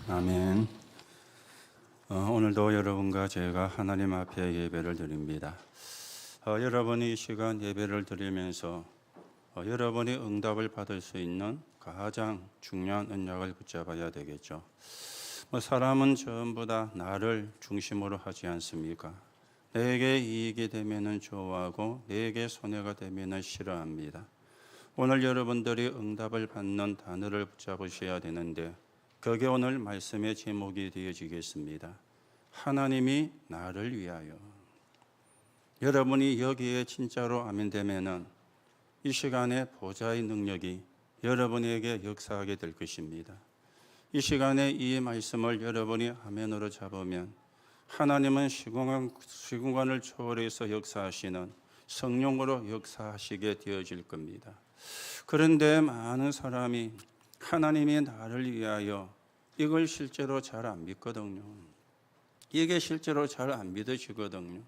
아멘. 오늘도 여러분과 제가 하나님 앞에 예배를 드립니다. 여러분이 이 시간 예배를 드리면서 여러분이 응답을 받을 수 있는 가장 중요한 언약을 붙잡아야 되겠죠. 사람은 전부 다 나를 중심으로 하지 않습니까? 내게 이익이 되면은 좋아하고 내게 손해가 되면은 싫어합니다. 오늘 여러분들이 응답을 받는 단어를 붙잡으셔야 되는데 그게 오늘 말씀의 제목이 되어지겠습니다. 하나님이 나를 위하여. 여러분이 여기에 진짜로 아멘되면은 이 시간에 보좌의 능력이 여러분에게 역사하게 될 것입니다. 이 시간에 이 말씀을 여러분이 아멘으로 잡으면 하나님은 시공간을 초월해서 역사하시는 성령으로 역사하시게 되어질 겁니다. 그런데 많은 사람이 하나님이 나를 위하여 이걸 실제로 잘 안 믿거든요. 이게 실제로 잘 안 믿어지거든요.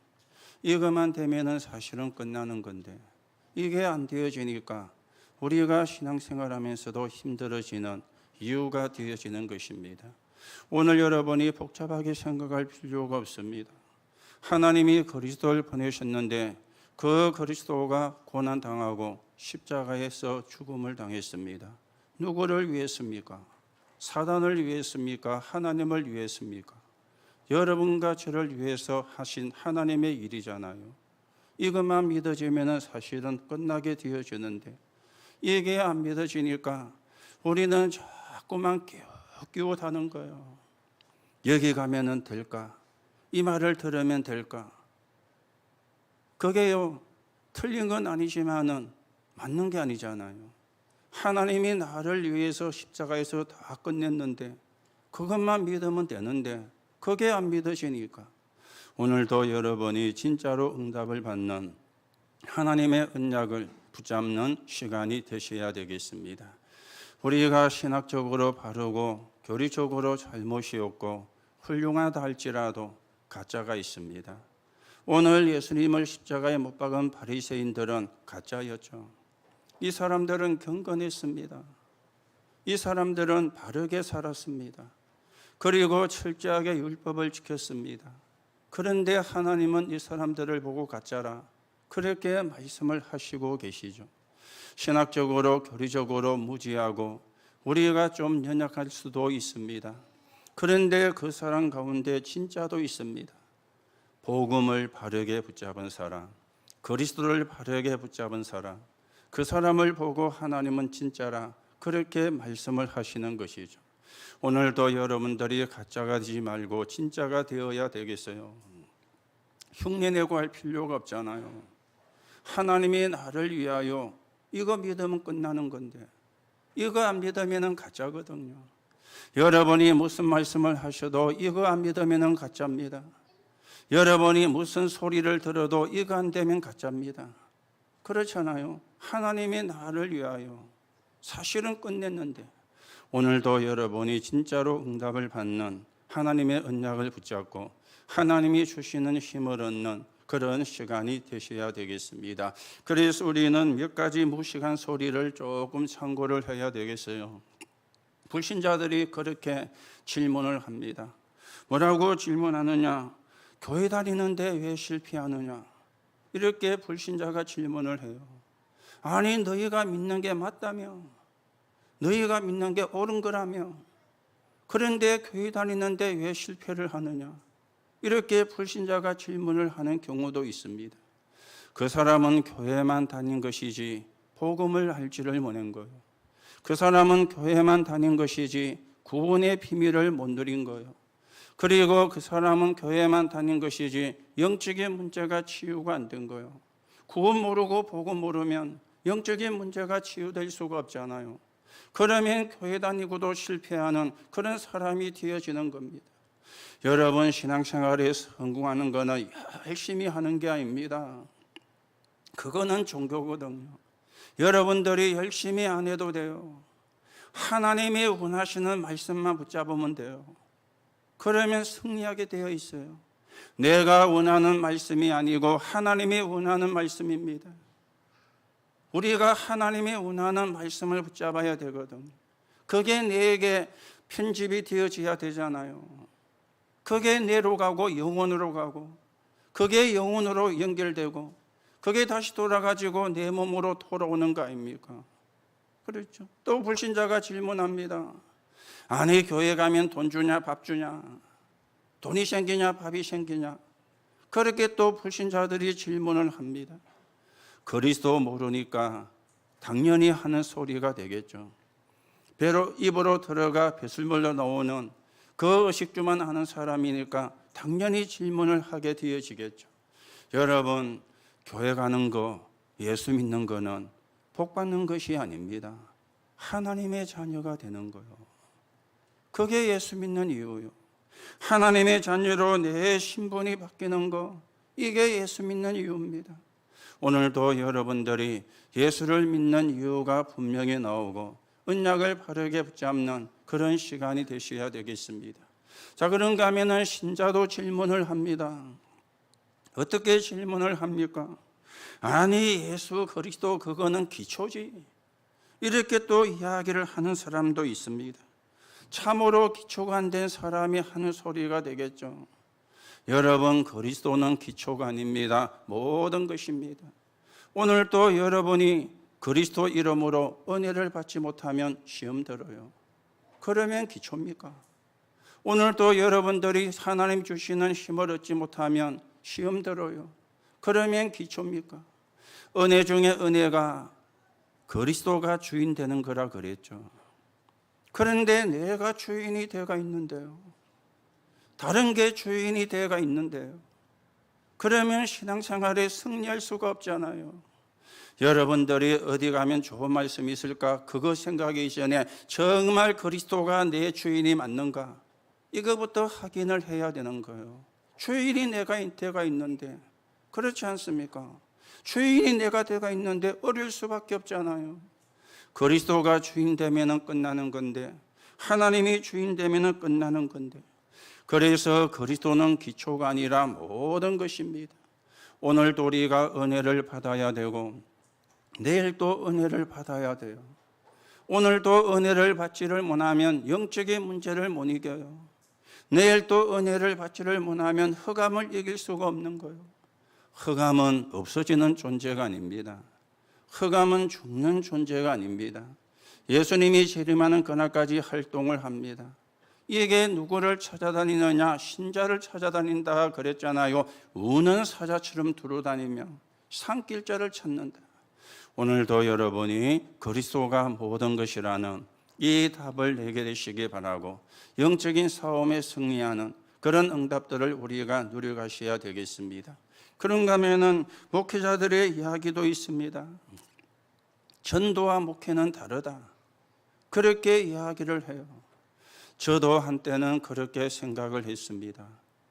이것만 되면은 사실은 끝나는 건데 이게 안 되어지니까 우리가 신앙생활하면서도 힘들어지는 이유가 되어지는 것입니다. 오늘 여러분이 복잡하게 생각할 필요가 없습니다. 하나님이 그리스도를 보내셨는데 그 그리스도가 고난당하고 십자가에서 죽음을 당했습니다. 누구를 위했습니까? 사단을 위했습니까? 하나님을 위했습니까? 여러분과 저를 위해서 하신 하나님의 일이잖아요. 이것만 믿어지면 사실은 끝나게 되어지는데 이게 안 믿어지니까 우리는 자꾸만 끼워다는 거예요. 여기 가면은 될까? 이 말을 들으면 될까? 그게요, 틀린 건 아니지만은 맞는 게 아니잖아요. 하나님이 나를 위해서 십자가에서 다 끝냈는데 그것만 믿으면 되는데 그게 안 믿어지니까 오늘도 여러분이 진짜로 응답을 받는 하나님의 언약을 붙잡는 시간이 되셔야 되겠습니다. 우리가 신학적으로 바르고 교리적으로 잘못이 없고 훌륭하다 할지라도 가짜가 있습니다. 오늘 예수님을 십자가에 못 박은 바리새인들은 가짜였죠. 이 사람들은 경건했습니다. 이 사람들은 바르게 살았습니다. 그리고 철저하게 율법을 지켰습니다. 그런데 하나님은 이 사람들을 보고 가짜라 그렇게 말씀을 하시고 계시죠. 신학적으로 교리적으로 무지하고 우리가 좀 연약할 수도 있습니다. 그런데 그 사람 가운데 진짜도 있습니다. 복음을 바르게 붙잡은 사람, 그리스도를 바르게 붙잡은 사람, 그 사람을 보고 하나님은 진짜라 그렇게 말씀을 하시는 것이죠. 오늘도 여러분들이 가짜가 되지 말고 진짜가 되어야 되겠어요. 흉내내고 할 필요가 없잖아요. 하나님이 나를 위하여 이거 믿으면 끝나는 건데 이거 안 믿으면 가짜거든요. 여러분이 무슨 말씀을 하셔도 이거 안 믿으면 가짜입니다. 여러분이 무슨 소리를 들어도 이거 안 되면 가짜입니다. 그렇잖아요. 하나님이 나를 위하여 사실은 끝냈는데 오늘도 여러분이 진짜로 응답을 받는 하나님의 언약을 붙잡고 하나님이 주시는 힘을 얻는 그런 시간이 되셔야 되겠습니다. 그래서 우리는 몇 가지 무식한 소리를 조금 참고를 해야 되겠어요. 불신자들이 그렇게 질문을 합니다. 뭐라고 질문하느냐? 교회 다니는데 왜 실패하느냐? 이렇게 불신자가 질문을 해요. 아니 너희가 믿는 게 맞다며, 너희가 믿는 게 옳은 거라며, 그런데 교회 다니는데 왜 실패를 하느냐? 이렇게 불신자가 질문을 하는 경우도 있습니다. 그 사람은 교회만 다닌 것이지 복음을 알지를 못한 거예요. 그 사람은 교회만 다닌 것이지 구원의 비밀을 못 누린 거예요. 그리고 그 사람은 교회만 다닌 것이지 영적인 문제가 치유가 안 된 거예요. 구원 모르고 복음 모르면 영적인 문제가 치유될 수가 없잖아요. 그러면 교회 다니고도 실패하는 그런 사람이 되어지는 겁니다. 여러분 신앙생활에 성공하는 거는 열심히 하는 게 아닙니다. 그거는 종교거든요. 여러분들이 열심히 안 해도 돼요. 하나님이 원하시는 말씀만 붙잡으면 돼요. 그러면 승리하게 되어 있어요. 내가 원하는 말씀이 아니고 하나님이 원하는 말씀입니다. 우리가 하나님이 원하는 말씀을 붙잡아야 되거든요. 그게 내게 편집이 되어져야 되잖아요. 그게 뇌로 가고 영혼으로 가고 그게 영혼으로 연결되고 그게 다시 돌아가지고 내 몸으로 돌아오는 거 아닙니까? 그렇죠. 또 불신자가 질문합니다. 아니 교회 가면 돈 주냐 밥 주냐, 돈이 생기냐 밥이 생기냐, 그렇게 또 불신자들이 질문을 합니다. 그리스도 모르니까 당연히 하는 소리가 되겠죠. 배로 입으로 들어가 배설물로 나오는 그 의식주만 아는 사람이니까 당연히 질문을 하게 되어지겠죠. 여러분, 교회 가는 거, 예수 믿는 거는 복 받는 것이 아닙니다. 하나님의 자녀가 되는 거요. 그게 예수 믿는 이유요. 하나님의 자녀로 내 신분이 바뀌는 거, 이게 예수 믿는 이유입니다. 오늘도 여러분들이 예수를 믿는 이유가 분명히 나오고 언약을 바르게 붙잡는 그런 시간이 되셔야 되겠습니다. 자, 그런가 하면은 신자도 질문을 합니다. 어떻게 질문을 합니까? 아니 예수 그리스도 그거는 기초지, 이렇게 또 이야기를 하는 사람도 있습니다. 참으로 기초가 안 된 사람이 하는 소리가 되겠죠. 여러분, 그리스도는 기초가 아닙니다. 모든 것입니다. 오늘 또 여러분이 그리스도 이름으로 은혜를 받지 못하면 시험 들어요. 그러면 기초입니까? 오늘 또 여러분들이 하나님 주시는 힘을 얻지 못하면 시험 들어요. 그러면 기초입니까? 은혜 중에 은혜가 그리스도가 주인 되는 거라 그랬죠. 그런데 내가 주인이 되어 있는데요. 다른 게 주인이 되어 있는데요. 그러면 신앙생활에 승리할 수가 없잖아요. 여러분들이 어디 가면 좋은 말씀이 있을까? 그거 생각하기 전에 정말 그리스도가 내 주인이 맞는가? 이거부터 확인을 해야 되는 거예요. 주인이 내가 되어 있는데, 그렇지 않습니까? 주인이 내가 되어 있는데 어려울 수밖에 없잖아요. 그리스도가 주인 되면 끝나는 건데, 하나님이 주인 되면 끝나는 건데, 그래서 그리스도는 기초가 아니라 모든 것입니다. 오늘도 우리가 은혜를 받아야 되고 내일 또 은혜를 받아야 돼요. 오늘도 은혜를 받지를 못하면 영적인 문제를 못 이겨요. 내일 또 은혜를 받지를 못하면 흑암을 이길 수가 없는 거예요. 흑암은 없어지는 존재가 아닙니다. 흑암은 죽는 존재가 아닙니다. 예수님이 재림하는 그날까지 활동을 합니다. 이게 누구를 찾아다니느냐? 신자를 찾아다닌다 그랬잖아요. 우는 사자처럼 두루다니며 산길자를 찾는다. 오늘도 여러분이 그리스도가 모든 것이라는 이 답을 내게 되시기 바라고 영적인 싸움에 승리하는 그런 응답들을 우리가 누려가셔야 되겠습니다. 그런가 하면은 목회자들의 이야기도 있습니다. 전도와 목회는 다르다, 그렇게 이야기를 해요. 저도 한때는 그렇게 생각을 했습니다.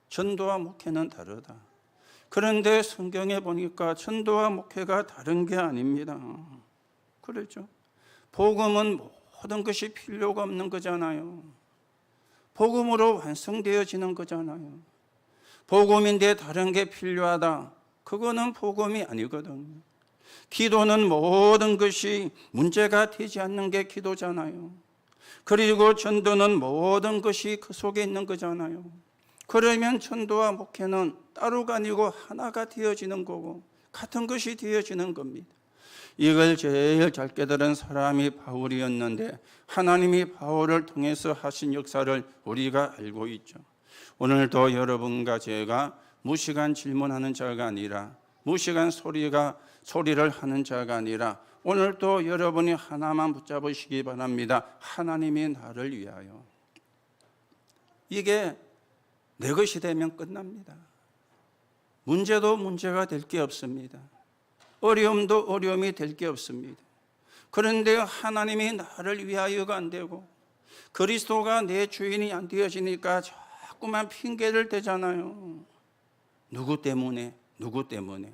전도와 목회는 다르다. 그런데 성경에 보니까 전도와 목회가 다른 게 아닙니다. 그렇죠? 복음은 모든 것이 필요가 없는 거잖아요. 복음으로 완성되어지는 거잖아요. 복음인데 다른 게 필요하다, 그거는 복음이 아니거든요. 기도는 모든 것이 문제가 되지 않는 게 기도잖아요. 그리고 전도는 모든 것이 그 속에 있는 거잖아요. 그러면 전도와 목회는 따로가 아니고 하나가 되어지는 거고 같은 것이 되어지는 겁니다. 이걸 제일 잘 깨달은 사람이 바울이었는데 하나님이 바울을 통해서 하신 역사를 우리가 알고 있죠. 오늘도 여러분과 제가 무식한 질문하는 자가 아니라 무식한 소리를 하는 자가 아니라 오늘도 여러분이 하나만 붙잡으시기 바랍니다. 하나님이 나를 위하여. 이게 내 것이 되면 끝납니다. 문제도 문제가 될 게 없습니다. 어려움도 어려움이 될 게 없습니다. 그런데 하나님이 나를 위하여가 안 되고 그리스도가 내 주인이 안 되어지니까 자꾸만 핑계를 대잖아요. 누구 때문에? 누구 때문에?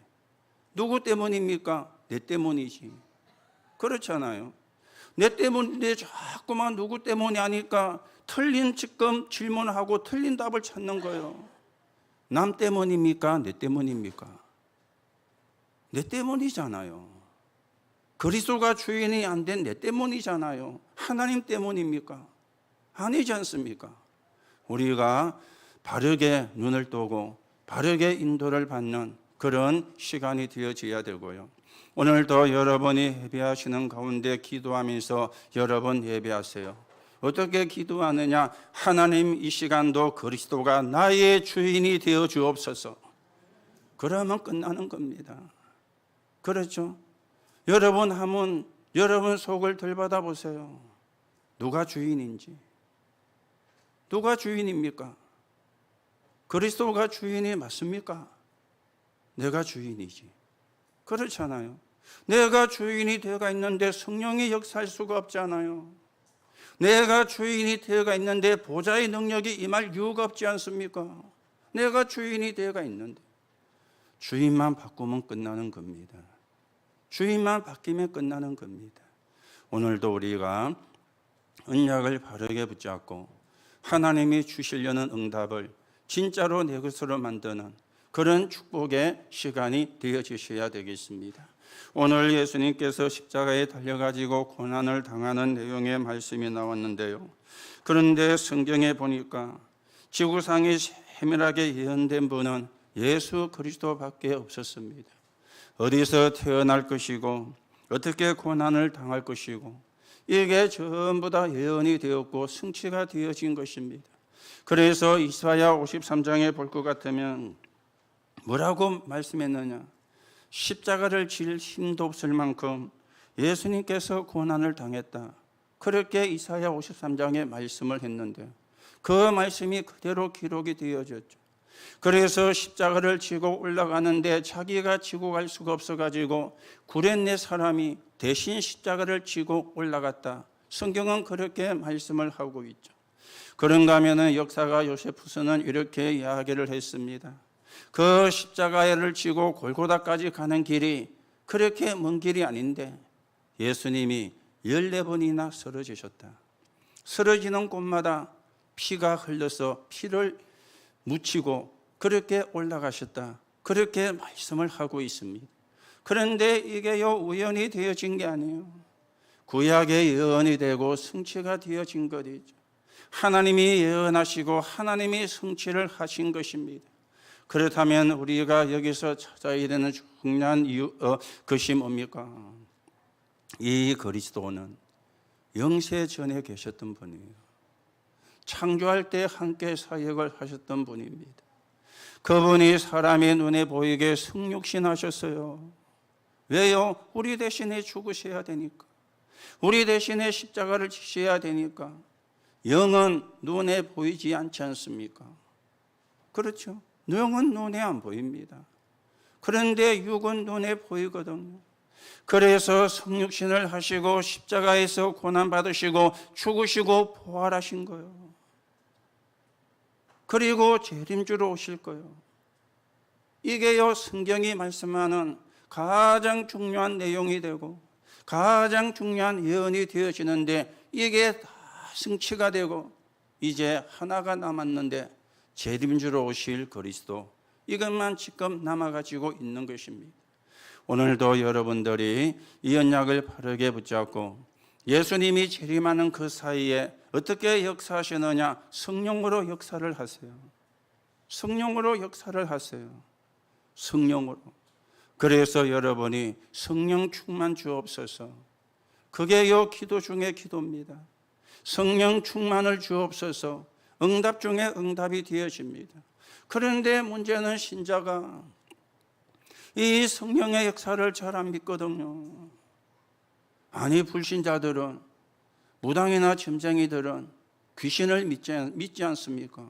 누구 때문입니까? 내 때문이지. 그렇잖아요. 내 때문인데 자꾸만 누구 때문이 하니까 틀린 지금 질문하고 틀린 답을 찾는 거예요. 남 때문입니까? 내 때문입니까? 내 때문이잖아요. 그리스도가 주인이 안 된 내 때문이잖아요. 하나님 때문입니까? 아니지 않습니까? 우리가 바르게 눈을 뜨고 바르게 인도를 받는 그런 시간이 되어져야 되고요. 오늘도 여러분이 예배하시는 가운데 기도하면서 여러분 예배하세요. 어떻게 기도하느냐? 하나님, 이 시간도 그리스도가 나의 주인이 되어 주옵소서. 그러면 끝나는 겁니다. 그렇죠? 여러분 한번 여러분 속을 들여다봐 보세요. 누가 주인인지. 누가 주인입니까? 그리스도가 주인이 맞습니까? 내가 주인이지. 그렇잖아요. 내가 주인이 되어가 있는데 성령이 역사할 수가 없잖아요. 내가 주인이 되어가 있는데 보좌의 능력이 임할 이유가 없지 않습니까? 내가 주인이 되어가 있는데 주인만 바꾸면 끝나는 겁니다. 주인만 바뀌면 끝나는 겁니다. 오늘도 우리가 언약을 바르게 붙잡고 하나님이 주시려는 응답을 진짜로 내 것으로 만드는 그런 축복의 시간이 되어지셔야 되겠습니다. 오늘 예수님께서 십자가에 달려가지고 고난을 당하는 내용의 말씀이 나왔는데요. 그런데 성경에 보니까 지구상에 세밀하게 예언된 분은 예수 그리스도밖에 없었습니다. 어디서 태어날 것이고 어떻게 고난을 당할 것이고 이게 전부 다 예언이 되었고 성취가 되어진 것입니다. 그래서 이사야 53장에 볼 것 같으면 뭐라고 말씀했느냐? 십자가를 질 힘도 없을 만큼 예수님께서 고난을 당했다. 그렇게 이사야 53장에 말씀을 했는데 그 말씀이 그대로 기록이 되어졌죠. 그래서 십자가를 지고 올라가는데 자기가 지고 갈 수가 없어가지고 구레네 사람이 대신 십자가를 지고 올라갔다. 성경은 그렇게 말씀을 하고 있죠. 그런가 하면 역사가 요세푸스는 이렇게 이야기를 했습니다. 그 십자가를 지고 골고다까지 가는 길이 그렇게 먼 길이 아닌데 예수님이 14번이나 쓰러지셨다. 쓰러지는 곳마다 피가 흘러서 피를 묻히고 그렇게 올라가셨다. 그렇게 말씀을 하고 있습니다. 그런데 이게요 우연히 되어진 게 아니에요. 구약의 예언이 되고 성취가 되어진 것이죠. 하나님이 예언하시고 하나님이 성취를 하신 것입니다. 그렇다면 우리가 여기서 찾아야 되는 중요한 것이 뭡니까? 이 그리스도는 영세 전에 계셨던 분이에요. 창조할 때 함께 사역을 하셨던 분입니다. 그분이 사람의 눈에 보이게 성육신하셨어요. 왜요? 우리 대신에 죽으셔야 되니까. 우리 대신에 십자가를 지셔야 되니까. 영은 눈에 보이지 않지 않습니까? 그렇죠? 영은 눈에 안 보입니다. 그런데 육은 눈에 보이거든요. 그래서 성육신을 하시고 십자가에서 고난받으시고 죽으시고 부활하신 거예요. 그리고 재림주로 오실 거예요. 이게요 성경이 말씀하는 가장 중요한 내용이 되고 가장 중요한 예언이 되어지는데 이게 다 성취가 되고 이제 하나가 남았는데 재림주로 오실 그리스도, 이것만 지금 남아가지고 있는 것입니다. 오늘도 여러분들이 이 언약을 바르게 붙잡고 예수님이 재림하는 그 사이에 어떻게 역사하시느냐? 성령으로 역사를 하세요. 성령으로 역사를 하세요. 성령으로. 그래서 여러분이 성령 충만 주옵소서. 그게 요 기도 중에 기도입니다. 성령 충만을 주옵소서. 응답 중에 응답이 되어집니다. 그런데 문제는 신자가 이 성령의 역사를 잘 안 믿거든요. 아니 불신자들은 무당이나 점쟁이들은 귀신을 믿지 않습니까?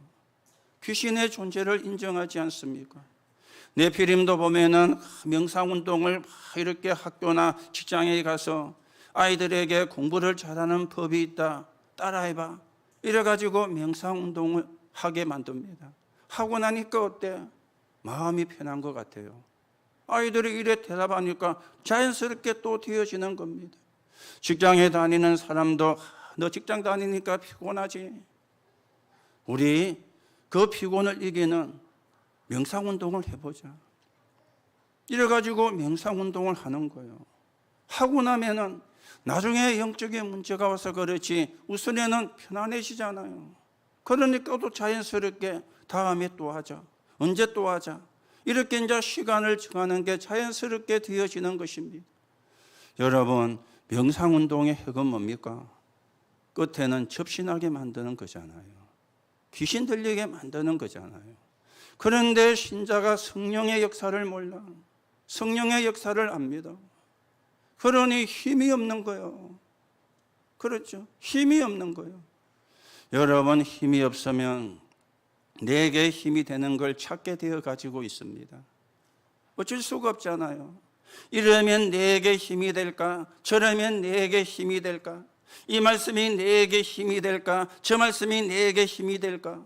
귀신의 존재를 인정하지 않습니까? 네피림도 보면은 명상운동을 이렇게 학교나 직장에 가서 아이들에게 공부를 잘하는 법이 있다. 따라해봐. 이래가지고 명상운동을 하게 만듭니다. 하고 나니까 어때? 마음이 편한 것 같아요. 아이들이 이래 대답하니까 자연스럽게 또 되어지는 겁니다. 직장에 다니는 사람도 너 직장 다니니까 피곤하지. 우리 그 피곤을 이기는 명상운동을 해보자. 이래가지고 명상운동을 하는 거예요. 하고 나면은 나중에 영적인 문제가 와서 그렇지 우선에는 편안해지잖아요. 그러니까 또 자연스럽게 다음에 또 하자, 언제 또 하자, 이렇게 이제 시간을 정하는 게 자연스럽게 되어지는 것입니다. 여러분, 명상운동의 핵은 뭡니까? 끝에는 접신하게 만드는 거잖아요. 귀신 들리게 만드는 거잖아요. 그런데 신자가 성령의 역사를 몰라. 성령의 역사를 압니다. 그러니 힘이 없는 거예요. 그렇죠? 힘이 없는 거예요. 여러분, 힘이 없으면 내게 힘이 되는 걸 찾게 되어 가지고 있습니다. 어쩔 수가 없잖아요. 이러면 내게 힘이 될까? 저러면 내게 힘이 될까? 이 말씀이 내게 힘이 될까? 저 말씀이 내게 힘이 될까?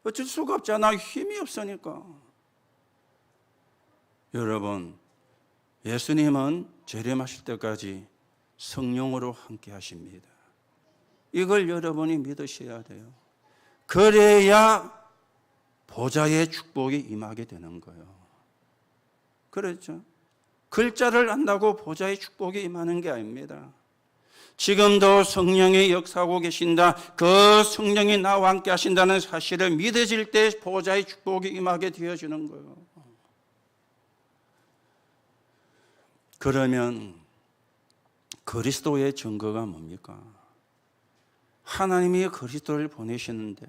어쩔 수가 없잖아. 힘이 없으니까. 여러분, 예수님은 재림하실 때까지 성령으로 함께 하십니다. 이걸 여러분이 믿으셔야 돼요. 그래야 보좌의 축복이 임하게 되는 거예요. 그렇죠? 글자를 안다고 보좌의 축복이 임하는 게 아닙니다. 지금도 성령이 역사하고 계신다, 그 성령이 나와 함께 하신다는 사실을 믿어질 때 보좌의 축복이 임하게 되어지는 거예요. 그러면 그리스도의 증거가 뭡니까? 하나님이 그리스도를 보내시는데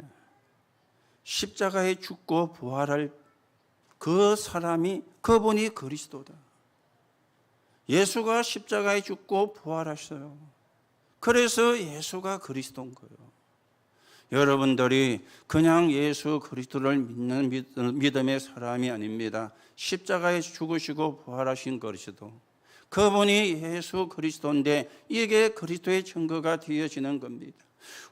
십자가에 죽고 부활할 그 사람이, 그분이 그리스도다. 예수가 십자가에 죽고 부활하셨어요. 그래서 예수가 그리스도인 거예요. 여러분들이 그냥 예수 그리스도를 믿는 믿음의 사람이 아닙니다. 십자가에 죽으시고 부활하신 그리스도, 그분이 예수 그리스도인데 이게 그리스도의 증거가 되어지는 겁니다.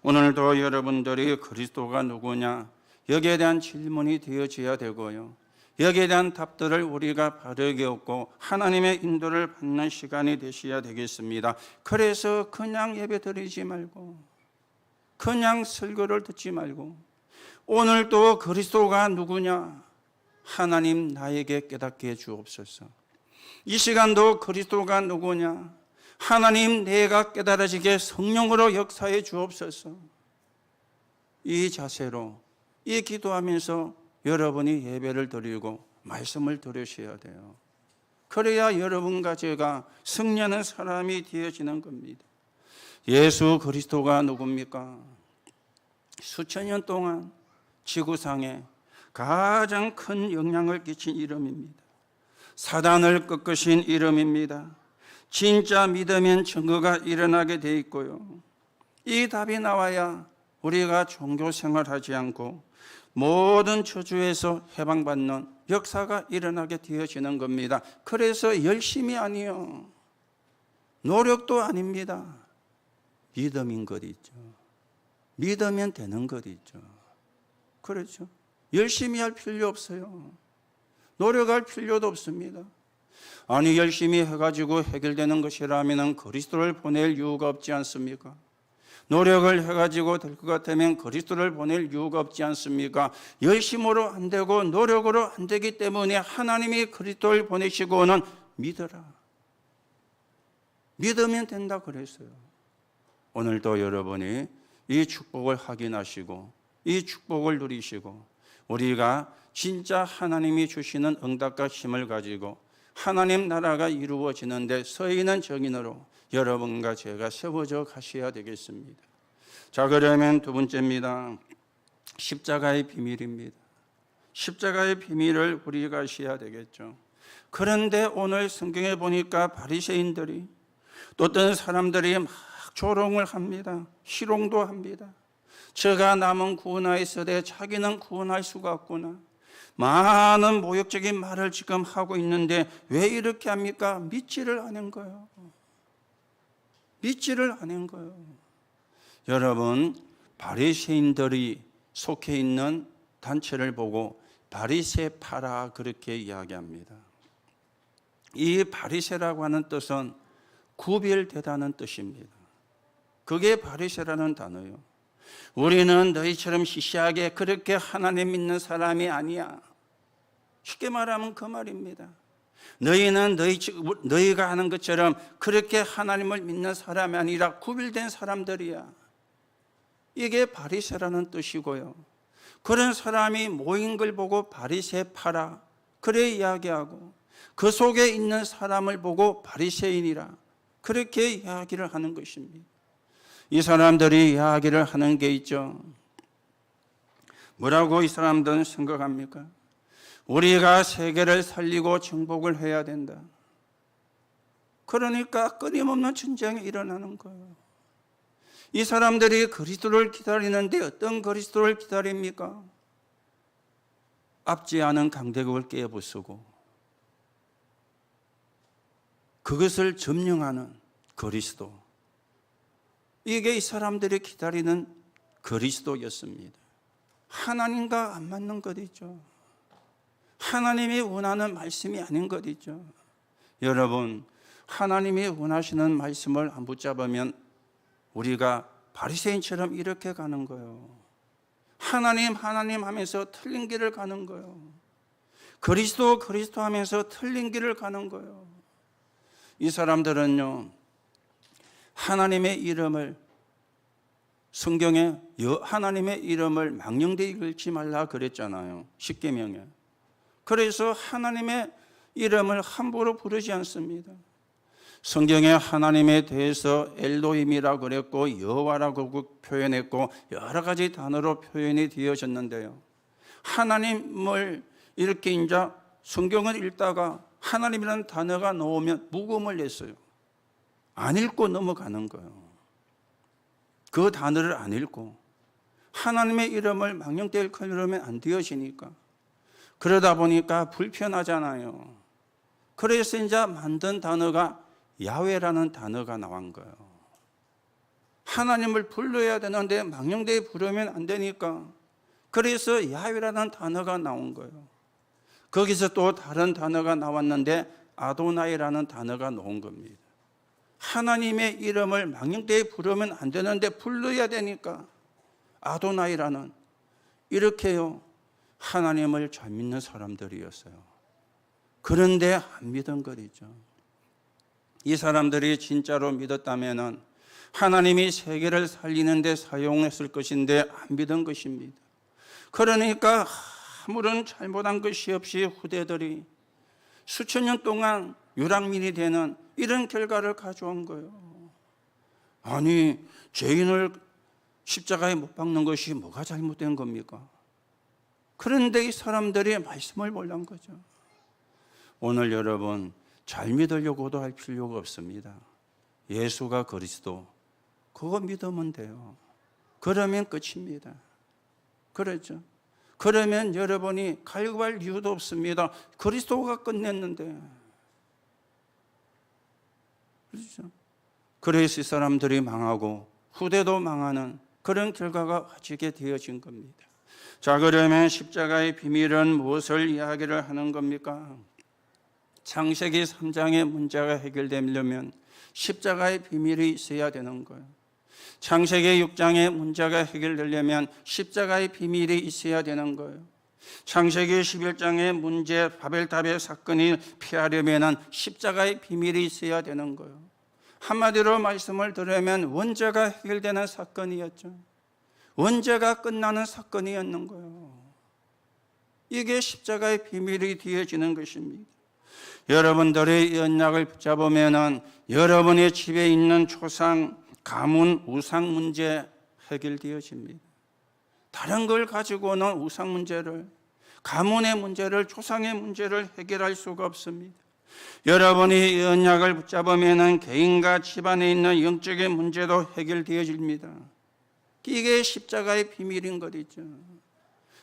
오늘도 여러분들이 그리스도가 누구냐, 여기에 대한 질문이 되어져야 되고요, 여기에 대한 답들을 우리가 바르게 얻고 하나님의 인도를 받는 시간이 되셔야 되겠습니다. 그래서 그냥 예배 드리지 말고, 그냥 설교를 듣지 말고, 오늘도 그리스도가 누구냐, 하나님 나에게 깨닫게 해 주옵소서. 이 시간도 그리스도가 누구냐, 하나님 내가 깨달아지게 성령으로 역사해 주옵소서. 이 자세로, 이 기도하면서 여러분이 예배를 드리고 말씀을 들으셔야 돼요. 그래야 여러분과 제가 승리하는 사람이 되어지는 겁니다. 예수 그리스도가 누굽니까? 수천 년 동안 지구상에 가장 큰 영향을 끼친 이름입니다. 사단을 꺾으신 이름입니다. 진짜 믿으면 증거가 일어나게 돼 있고요, 이 답이 나와야 우리가 종교 생활하지 않고 모든 저주에서 해방받는 역사가 일어나게 되어지는 겁니다. 그래서 열심이 아니요, 노력도 아닙니다. 믿음인 것 있죠. 믿으면 되는 것 있죠. 그렇죠? 열심히 할 필요 없어요. 노력할 필요도 없습니다. 아니, 열심히 해가지고 해결되는 것이라면 그리스도를 보낼 이유가 없지 않습니까? 노력을 해가지고 될 것 같으면 그리스도를 보낼 이유가 없지 않습니까? 열심으로 안 되고 노력으로 안 되기 때문에 하나님이 그리스도를 보내시고는 믿어라, 믿으면 된다 그랬어요. 오늘도 여러분이 이 축복을 확인하시고 이 축복을 누리시고 우리가 진짜 하나님이 주시는 응답과 힘을 가지고 하나님 나라가 이루어지는데 서 있는 정인으로 여러분과 제가 세워져 가셔야 되겠습니다. 자, 그러면 두 번째입니다. 십자가의 비밀입니다. 십자가의 비밀을 우리가 아셔야 되겠죠. 그런데 오늘 성경에 보니까 바리새인들이, 또 어떤 사람들이 막 조롱을 합니다. 희롱도 합니다. 저가 남은 구원하였으되 자기는 구원할 수가 없구나, 많은 모욕적인 말을 지금 하고 있는데 왜 이렇게 합니까? 믿지를 않은 거예요. 믿지를 않은 거예요. 여러분, 바리새인들이 속해 있는 단체를 보고 바리새파라 그렇게 이야기합니다. 이 바리새라고 하는 뜻은 구별되다는 뜻입니다. 그게 바리새라는 단어예요. 우리는 너희처럼 시시하게 그렇게 하나님 믿는 사람이 아니야. 쉽게 말하면 그 말입니다. 너희는 너희가 하는 것처럼 그렇게 하나님을 믿는 사람이 아니라 구별된 사람들이야. 이게 바리새라는 뜻이고요. 그런 사람이 모인 걸 보고 바리새파라 그래 이야기하고, 그 속에 있는 사람을 보고 바리새인이라 그렇게 이야기를 하는 것입니다. 이 사람들이 이야기를 하는 게 있죠. 뭐라고 이 사람들은 생각합니까? 우리가 세계를 살리고 정복을 해야 된다. 그러니까 끊임없는 전쟁이 일어나는 거예요. 이 사람들이 그리스도를 기다리는데 어떤 그리스도를 기다립니까? 앞지 않은 강대국을 깨부수고 그것을 점령하는 그리스도. 이게 이 사람들이 기다리는 그리스도였습니다. 하나님과 안 맞는 것이죠. 하나님이 원하는 말씀이 아닌 것이죠. 여러분, 하나님이 원하시는 말씀을 안 붙잡으면 우리가 바리새인처럼 이렇게 가는 거예요. 하나님 하면서 틀린 길을 가는 거예요. 그리스도 하면서 틀린 길을 가는 거예요. 이 사람들은요, 하나님의 이름을, 성경에 하나님의 이름을 망령되이 읽지 말라 그랬잖아요. 십계명에. 그래서 하나님의 이름을 함부로 부르지 않습니다. 성경에 하나님에 대해서 엘로힘이라고 그랬고 여호와라고 표현했고 여러 가지 단어로 표현이 되어졌는데요. 하나님을 이렇게 이제 성경을 읽다가 하나님이라는 단어가 나오면 무거움을 냈어요. 안 읽고 넘어가는 거예요. 그 단어를 안 읽고 하나님의 이름을 망령되이 읽으려면 안 되어지니까, 그러다 보니까 불편하잖아요. 그래서 이제 만든 단어가 야훼라는 단어가 나온 거예요. 하나님을 불러야 되는데 망령되이 부르면 안 되니까, 그래서 야훼라는 단어가 나온 거예요. 거기서 또 다른 단어가 나왔는데 아도나이라는 단어가 나온 겁니다. 하나님의 이름을 망령되이 부르면 안 되는데 불러야 되니까 아도나이라는, 이렇게요 하나님을 잘 믿는 사람들이었어요. 그런데 안 믿은 거죠. 이 사람들이 진짜로 믿었다면 하나님이 세계를 살리는 데 사용했을 것인데 안 믿은 것입니다. 그러니까 아무런 잘못한 것이 없이 후대들이 수천 년 동안 유랑민이 되는 이런 결과를 가져온 거예요. 아니, 죄인을 십자가에 못 박는 것이 뭐가 잘못된 겁니까? 그런데 이 사람들이 말씀을 몰란 거죠. 오늘 여러분, 잘 믿으려고도 할 필요가 없습니다. 예수가 그리스도, 그거 믿으면 돼요. 그러면 끝입니다. 그렇죠? 그러면 여러분이 갈급할 이유도 없습니다. 그리스도가 끝냈는데. 그렇죠? 그래서 이 사람들이 망하고 후대도 망하는 그런 결과가 가지게 되어진 겁니다. 자, 그러면 십자가의 비밀은 무엇을 이야기를 하는 겁니까? 창세기 3장의 문제가 해결되려면 십자가의 비밀이 있어야 되는 거예요. 창세기 6장의 문제가 해결되려면 십자가의 비밀이 있어야 되는 거예요. 창세기 11장의 문제, 바벨탑의 사건이 피하려면 십자가의 비밀이 있어야 되는 거예요. 한마디로 말씀을 들으면 원죄가 해결되는 사건이었죠. 원죄가 끝나는 사건이었는 거예요. 이게 십자가의 비밀이 되어지는 것입니다. 여러분들의 언약을 붙잡으면 여러분의 집에 있는 조상, 가문, 우상 문제 해결되어집니다. 다른 걸 가지고는 우상 문제를, 가문의 문제를, 조상의 문제를 해결할 수가 없습니다. 여러분이 언약을 붙잡으면 개인과 집안에 있는 영적인 문제도 해결되어집니다. 이게 십자가의 비밀인 거죠.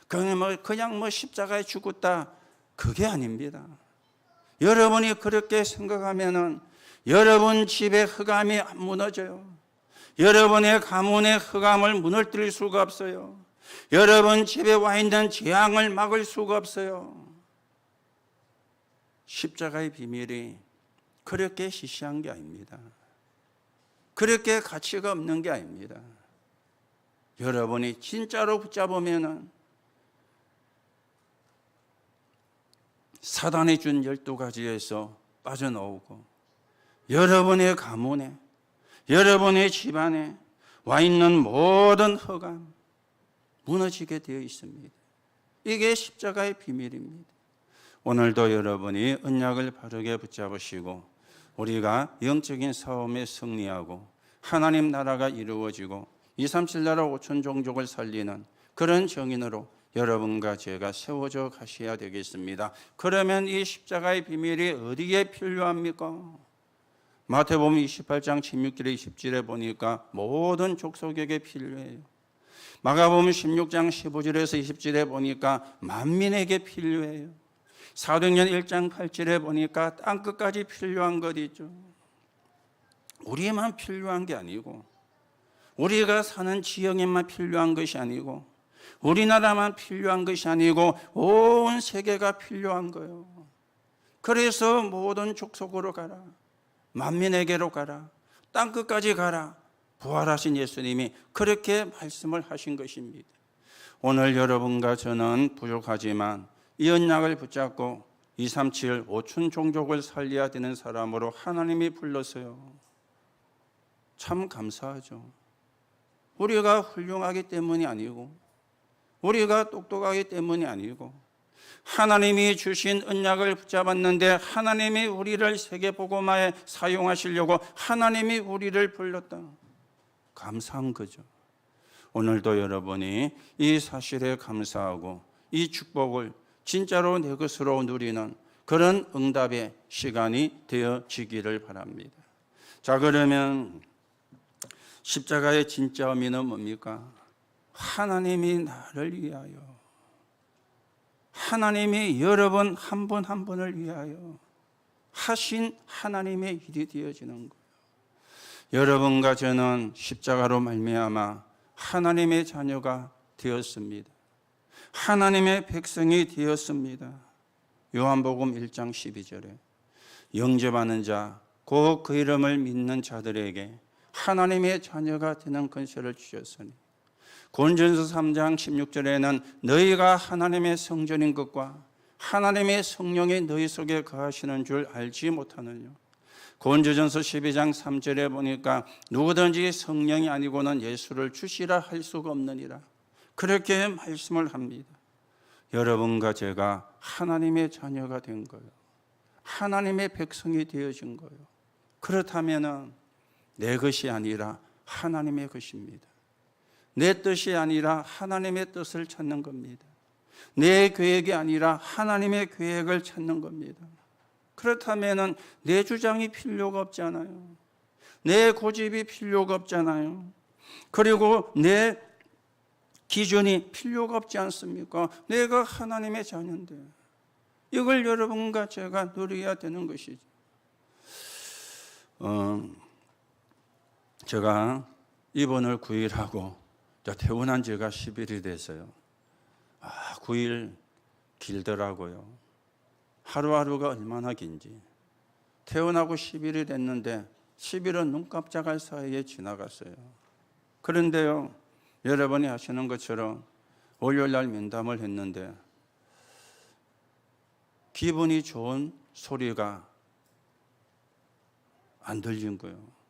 그냥 십자가에 죽었다, 그게 아닙니다. 여러분이 그렇게 생각하면 여러분 집의 흑암이 안 무너져요. 여러분의 가문의 흑암을 무너뜨릴 수가 없어요. 여러분 집에 와 있는 재앙을 막을 수가 없어요. 십자가의 비밀이 그렇게 시시한 게 아닙니다. 그렇게 가치가 없는 게 아닙니다. 여러분이 진짜로 붙잡으면 사단이 준 12가지에서 빠져나오고 여러분의 가문에, 여러분의 집안에 와 있는 모든 허감 무너지게 되어 있습니다. 이게 십자가의 비밀입니다. 오늘도 여러분이 언약을 바르게 붙잡으시고 우리가 영적인 싸움에 승리하고 하나님 나라가 이루어지고 237 나라 5천 종족을 살리는 그런 정인으로 여러분과 제가 세워져 가셔야 되겠습니다. 그러면 이 십자가의 비밀이 어디에 필요합니까? 마태복음 28장 16절에 20절에 보니까 모든 족속에게 필요해요. 마가복음 16장 15절에서 20절에 보니까 만민에게 필요해요. 사도행전 1장 8절에 보니까 땅끝까지 필요한 것 있죠. 우리만 필요한 게 아니고 우리가 사는 지역에만 필요한 것이 아니고 우리나라만 필요한 것이 아니고 온 세계가 필요한 거예요. 그래서 모든 족속으로 가라, 만민에게로 가라, 땅끝까지 가라. 부활하신 예수님이 그렇게 말씀을 하신 것입니다. 오늘 여러분과 저는 부족하지만 이 언약을 붙잡고 237 5천 종족을 살려야 되는 사람으로 하나님이 불렀어요. 참 감사하죠. 우리가 훌륭하기 때문이 아니고 우리가 똑똑하기 때문이 아니고 하나님이 주신 언약을 붙잡았는데 하나님이 우리를 세계복음화에 사용하시려고 하나님이 우리를 불렀다. 감사한 거죠. 오늘도 여러분이 이 사실에 감사하고 이 축복을 진짜로 내 것으로 누리는 그런 응답의 시간이 되어지기를 바랍니다. 자, 그러면 십자가의 진짜 의미는 뭡니까? 하나님이 나를 위하여, 하나님이 여러분 한 분 한 분을 위하여 하신 하나님의 일이 되어지는 거예요. 여러분과 저는 십자가로 말미암아 하나님의 자녀가 되었습니다. 하나님의 백성이 되었습니다. 요한복음 1장 12절에 영접하는 자, 곧 그 이름을 믿는 자들에게 하나님의 자녀가 되는 권세를 주셨으니 고린도전서 3장 16절에는 너희가 하나님의 성전인 것과 하나님의 성령이 너희 속에 거하시는 줄 알지 못하느냐. 고린도전서 12장 3절에 보니까 누구든지 성령이 아니고는 예수를 주시라 할 수가 없느니라. 그렇게 말씀을 합니다. 여러분과 제가 하나님의 자녀가 된 거예요. 하나님의 백성이 되어진 거예요. 그렇다면 내 것이 아니라 하나님의 것입니다. 내 뜻이 아니라 하나님의 뜻을 찾는 겁니다. 내 계획이 아니라 하나님의 계획을 찾는 겁니다. 그렇다면 내 주장이 필요가 없잖아요. 내 고집이 필요가 없잖아요. 그리고 내 기준이 필요가 없지 않습니까? 내가 하나님의 자녀인데 이걸 여러분과 제가 누려야 되는 것이죠. 제가 입원을 9일 하고 퇴원한 지가 10일이 됐어요. 9일 길더라고요. 하루하루가 얼마나 긴지. 퇴원하고 10일이 됐는데 10일은 눈 깜짝할 사이에 지나갔어요. 그런데요, 여러분이 하시는 것처럼 월요일날 면담을 했는데 기분이 좋은 소리가 안 들린 거예요.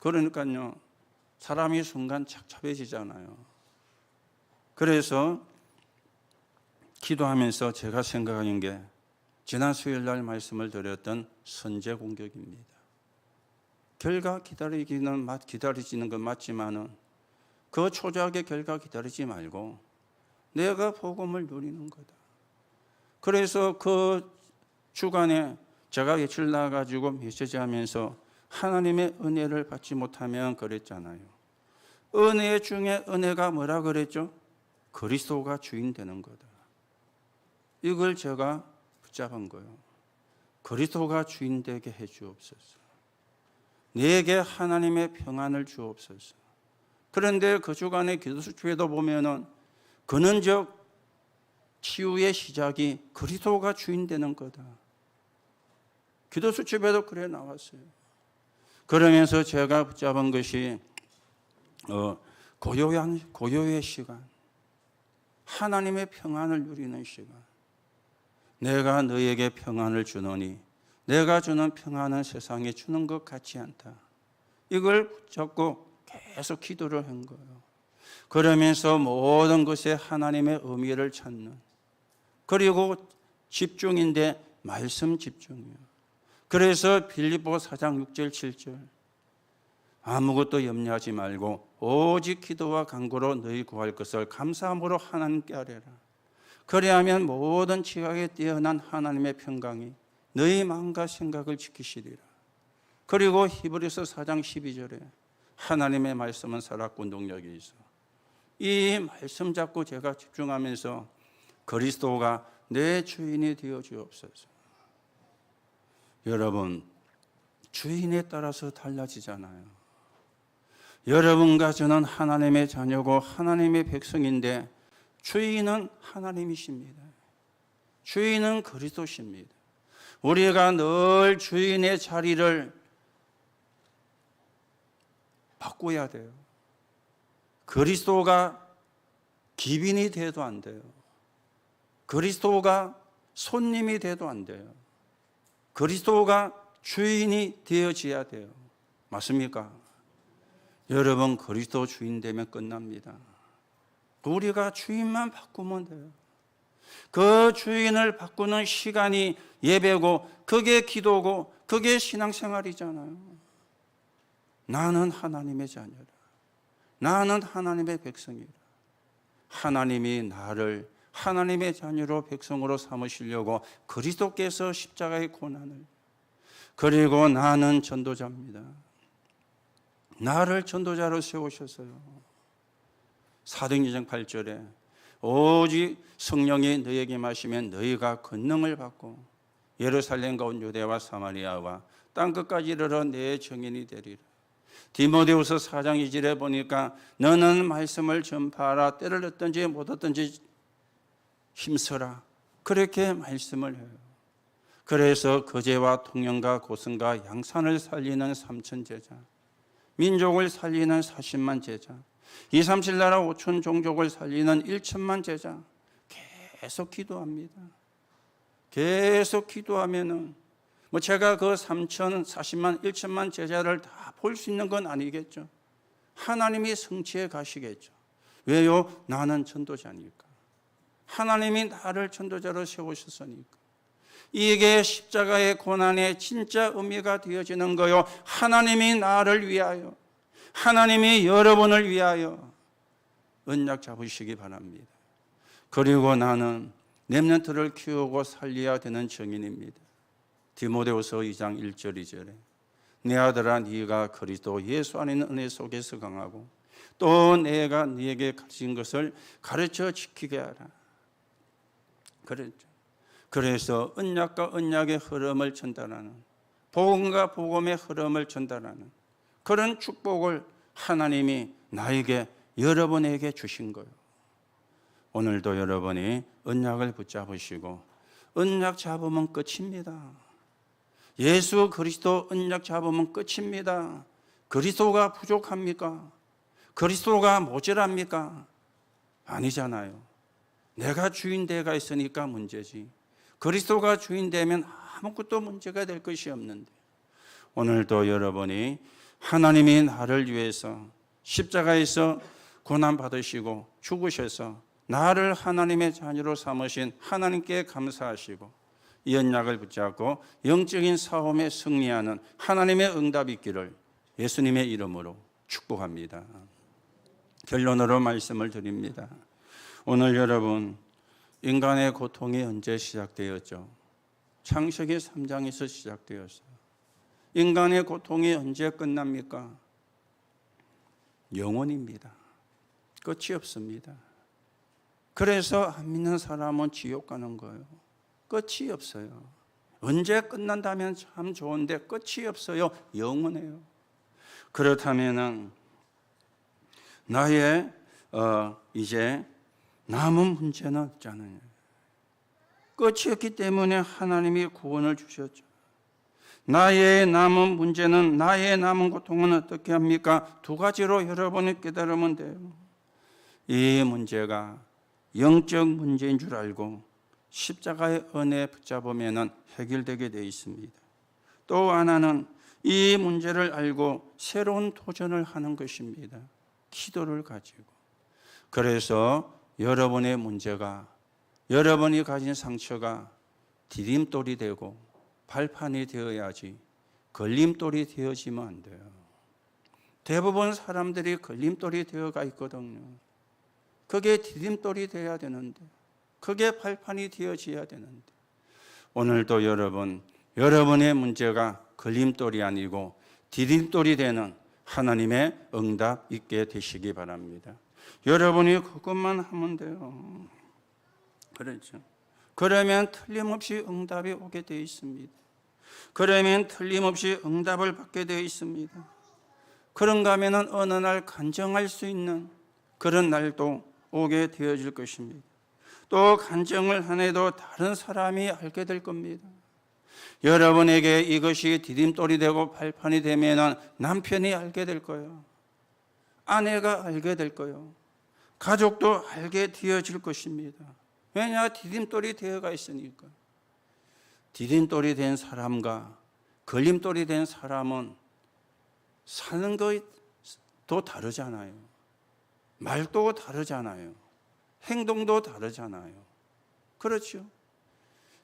그러니까요, 사람이 순간 착잡해지잖아요. 그래서 기도하면서 제가 생각하는 게 지난 수요일날 말씀을 드렸던 선제 공격입니다. 결과 기다리지는 건 맞지만은 그 초조하게 결과 기다리지 말고 내가 복음을 누리는 거다. 그래서 그 주간에 제가 외출 나가지고 메시지하면서 하나님의 은혜를 받지 못하면 그랬잖아요. 은혜 중에 은혜가 뭐라 그랬죠? 그리스도가 주인 되는 거다. 이걸 제가 붙잡은 거예요. 그리스도가 주인 되게 해 주옵소서. 내게 하나님의 평안을 주옵소서. 그런데 그 주간의 기도 수첩에도 보면은 근원적 치유의 시작이 그리스도가 주인 되는 거다. 기도 수첩에도 그래 나왔어요. 그러면서 제가 붙잡은 것이 고요의 시간, 하나님의 평안을 누리는 시간. 내가 너에게 평안을 주노니 내가 주는 평안은 세상에 주는 것 같지 않다. 이걸 붙잡고 계속 기도를 한 거예요. 그러면서 모든 것에 하나님의 의미를 찾는, 그리고 집중인데 말씀 집중이에요. 그래서 빌립보 4장 6절 7절 아무것도 염려하지 말고 오직 기도와 간구로 너희 구할 것을 감사함으로 하나님께 아뢰라. 그리하면 모든 지각에 뛰어난 하나님의 평강이 너희 마음과 생각을 지키시리라. 그리고 히브리서 4장 12절에 하나님의 말씀은 살았고 능력이 있어. 이 말씀 잡고 제가 집중하면서 그리스도가 내 주인이 되어 주옵소서. 여러분, 주인에 따라서 달라지잖아요. 여러분과 저는 하나님의 자녀고 하나님의 백성인데 주인은 하나님이십니다. 주인은 그리스도십니다. 우리가 늘 주인의 자리를 바꿔야 돼요. 그리스도가 기빈이 돼도 안 돼요. 그리스도가 손님이 돼도 안 돼요. 그리스도가 주인이 되어져야 돼요. 맞습니까? 여러분, 그리스도 주인 되면 끝납니다. 우리가 주인만 바꾸면 돼요. 그 주인을 바꾸는 시간이 예배고, 그게 기도고, 그게 신앙생활이잖아요. 나는 하나님의 자녀라. 나는 하나님의 백성이라. 하나님이 나를 하나님의 자녀로 백성으로 삼으시려고 그리스도께서 십자가의 고난을, 그리고 나는 전도자입니다. 나를 전도자로 세우셨어요. 사도행전 8절에 오직 성령이 너에게 마시면 너희가 권능을 받고 예루살렘과 온 유대와 사마리아와 땅끝까지 이르러 내 증인이 되리라. 디모데후서 4장 2절에 보니까 너는 말씀을 전파하라. 때를 얻든지 못 얻든지 힘써라. 그렇게 말씀을 해요. 그래서 거제와 통영과 고성과 양산을 살리는 3천 제자, 민족을 살리는 40만 제자, 2, 3, 7 나라 5천 종족을 살리는 1천만 제자, 계속 기도합니다. 계속 기도하면은 제가 그 3천, 40만, 1천만 제자를 다 볼 수 있는 건 아니겠죠. 하나님이 성취해 가시겠죠. 왜요? 나는 전도자니까. 하나님이 나를 전도자로 세우셨으니까. 이게 십자가의 고난의 진짜 의미가 되어지는 거요. 하나님이 나를 위하여, 하나님이 여러분을 위하여 언약 잡으시기 바랍니다. 그리고 나는 렘넌트를 키우고 살려야 되는 증인입니다. 디모데후서 2장 1절 2절에 내 아들아 네가 그리스도 예수 안에 있는 은혜 속에서 강하고 또 내가 네게 가르친 것을 가르쳐 지키게 하라. 그랬죠. 그래서 언약과 언약의 흐름을 전달하는, 복음과 복음의 흐름을 전달하는 그런 축복을 하나님이 나에게, 여러분에게 주신 거예요. 오늘도 여러분이 언약을 붙잡으시고, 언약 잡으면 끝입니다. 예수 그리스도 언약 잡으면 끝입니다. 그리스도가 부족합니까? 그리스도가 모자랍니까? 아니잖아요. 내가 주인되가 있으니까 문제지. 그리스도가 주인되면 아무것도 문제가 될 것이 없는데, 오늘도 여러분이 하나님이 나를 위해서 십자가에서 고난받으시고 죽으셔서 나를 하나님의 자녀로 삼으신 하나님께 감사하시고 이 언약을 붙잡고 영적인 싸움에 승리하는 하나님의 응답이 있기를 예수님의 이름으로 축복합니다. 결론으로 말씀을 드립니다. 오늘 여러분, 인간의 고통이 언제 시작되었죠? 창세기 3장에서 시작되었어요. 인간의 고통이 언제 끝납니까? 영원입니다. 끝이 없습니다. 그래서 안 믿는 사람은 지옥 가는 거예요. 끝이 없어요. 언제 끝난다면 참 좋은데 끝이 없어요. 영원해요. 그렇다면 나의 이제 남은 문제는 없잖아요. 끝이 없기 때문에 하나님이 구원을 주셨죠. 나의 남은 문제는, 나의 남은 고통은 어떻게 합니까? 두 가지로 여러분이 깨달으면 돼요. 이 문제가 영적 문제인 줄 알고 십자가의 은혜 붙잡으면 해결되게 되어 있습니다. 또 하나는 이 문제를 알고 새로운 도전을 하는 것입니다. 기도를 가지고. 그래서 여러분의 문제가, 여러분이 가진 상처가 디딤돌이 되고 발판이 되어야지 걸림돌이 되어지면 안 돼요. 대부분 사람들이 걸림돌이 되어가 있거든요. 그게 디딤돌이 되어야 되는데, 그게 발판이 되어져야 되는데, 오늘도 여러분의 문제가 걸림돌이 아니고 디딤돌이 되는 하나님의 응답 있게 되시기 바랍니다. 여러분이 그것만 하면 돼요. 그렇죠. 그러면 틀림없이 응답이 오게 되어 있습니다. 그러면 틀림없이 응답을 받게 되어 있습니다. 그런가 하면 어느 날 간증할 수 있는 그런 날도 오게 되어질 것입니다. 또 간증을 안 해도 다른 사람이 알게 될 겁니다. 여러분에게 이것이 디딤돌이 되고 발판이 되면 남편이 알게 될 거예요. 아내가 알게 될 거예요. 가족도 알게 되어질 것입니다. 왜냐? 디딤돌이 되어가 있으니까. 디딤돌이 된 사람과 걸림돌이 된 사람은 사는 것도 다르잖아요. 말도 다르잖아요. 행동도 다르잖아요. 그렇죠?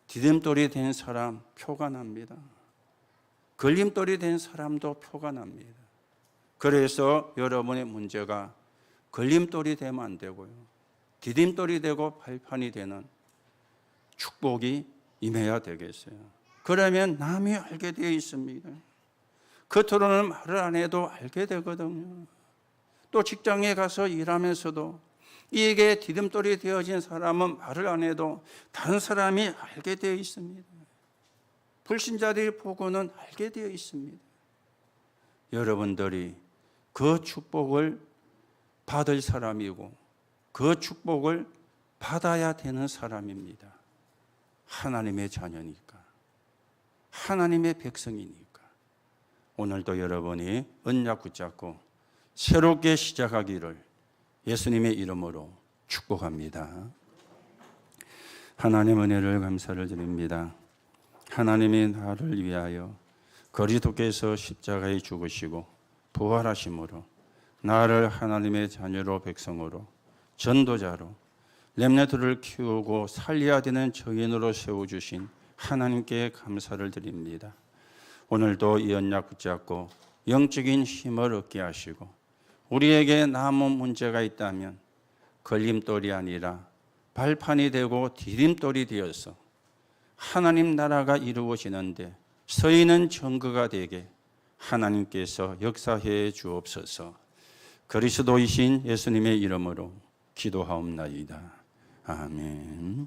디딤돌이 된 사람 표가 납니다. 걸림돌이 된 사람도 표가 납니다. 그래서 여러분의 문제가 걸림돌이 되면 안 되고요. 디딤돌이 되고 발판이 되는 축복이 임해야 되겠어요. 그러면 남이 알게 되어 있습니다. 겉으로는 말을 안 해도 알게 되거든요. 또 직장에 가서 일하면서도 이게 디딤돌이 되어진 사람은 말을 안 해도 다른 사람이 알게 되어 있습니다. 불신자들이 보고는 알게 되어 있습니다. 여러분들이 그 축복을 받을 사람이고 그 축복을 받아야 되는 사람입니다. 하나님의 자녀니까, 하나님의 백성이니까. 오늘도 여러분이 언약 붙잡고 새롭게 시작하기를 예수님의 이름으로 축복합니다. 하나님 은혜를 감사를 드립니다. 하나님이 나를 위하여 그리스도께서 십자가에 죽으시고 부활하심으로 나를 하나님의 자녀로 백성으로 전도자로 렘넌트를 키우고 살려야 되는 증인으로 세워주신 하나님께 감사를 드립니다. 오늘도 이 언약 붙잡고 영적인 힘을 얻게 하시고 우리에게 남은 문제가 있다면 걸림돌이 아니라 발판이 되고 디딤돌이 되어서 하나님 나라가 이루어지는데 서 있는 증거가 되게 하나님께서 역사해 주옵소서. 그리스도이신 예수님의 이름으로 기도하옵나이다. 아멘.